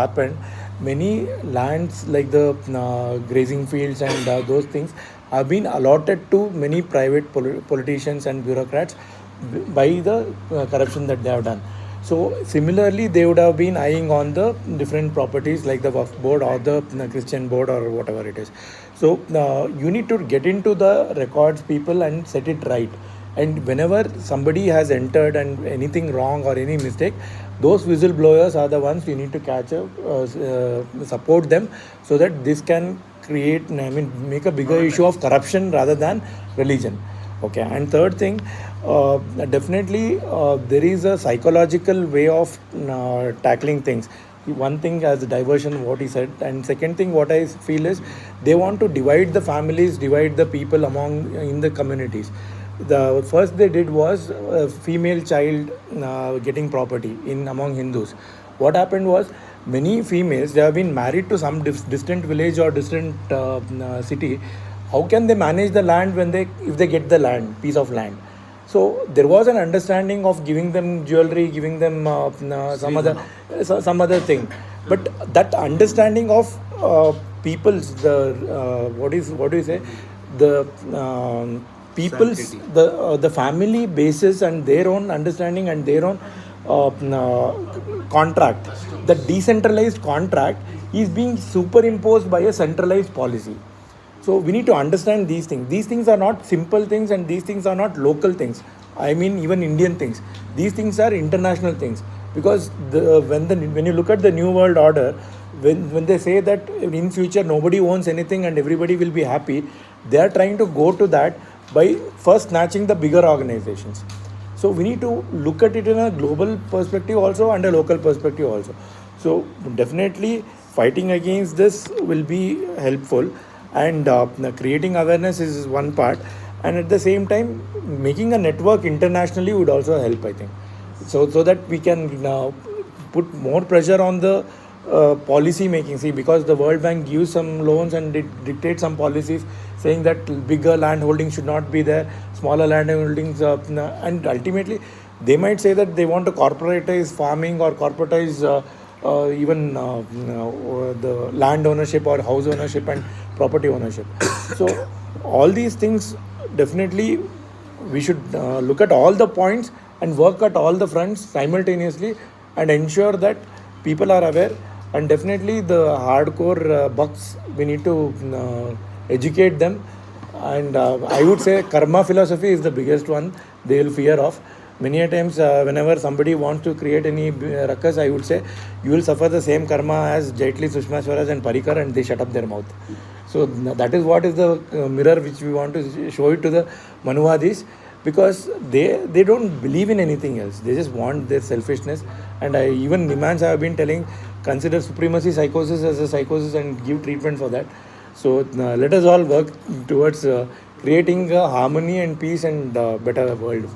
happened, many lands like the grazing fields and those things have been allotted to many private politicians and bureaucrats by the corruption that they have done. So similarly, they would have been eyeing on the different properties like the WAQF board or the Christian board or whatever it is. So you need to get into the records, people, and set it right. And whenever somebody has entered and anything wrong or any mistake, those whistleblowers are the ones you need to catch up, support them, so that this can create, make a bigger issue of corruption rather than religion. Okay, and third thing, definitely there is a psychological way of tackling things. One thing as diversion, what he said, and second thing, what I feel is they want to divide the families, divide the people among in the communities. The first they did was a female child getting property in among Hindus. What happened was many females, they have been married to some distant village or distant city. How can they manage the land when they, if they get the land, piece of land? So there was an understanding of giving them jewelry, giving them some other thing, but that understanding of people's, the what do you say, the people's, the family basis and their own understanding and their own contract, the decentralized contract is being superimposed by a centralized policy. So we need to understand these things. These things are not simple things, and these things are not local things. I mean, even Indian things. These things are international things. Because when you look at the New World Order, when they say that in future nobody owns anything and everybody will be happy, they are trying to go to that by first snatching the bigger organizations. So we need to look at it in a global perspective also and a local perspective also. So definitely fighting against this will be helpful, and creating awareness is one part, and at the same time making a network internationally would also help, I think, so that we can put more pressure on the policy making. See, because the World Bank gives some loans and dictates some policies saying that bigger land holdings should not be there, smaller land holdings, and ultimately they might say that they want to corporatize farming or corporatize even the land ownership or house ownership and property ownership. So all these things, definitely we should look at all the points and work at all the fronts simultaneously and ensure that people are aware. And definitely the hardcore bucks, we need to educate them. And I would say karma philosophy is the biggest one they will fear of. Many a times, whenever somebody wants to create any ruckus, I would say you will suffer the same karma as Jaitley, Sushma Swaraj, and Parikar, and they shut up their mouth. So that is what is the mirror which we want to show it to the Manuvadis, because they don't believe in anything else. They just want their selfishness. And even Nimans have been telling, consider supremacy psychosis as a psychosis and give treatment for that. So let us all work towards creating harmony and peace and better world.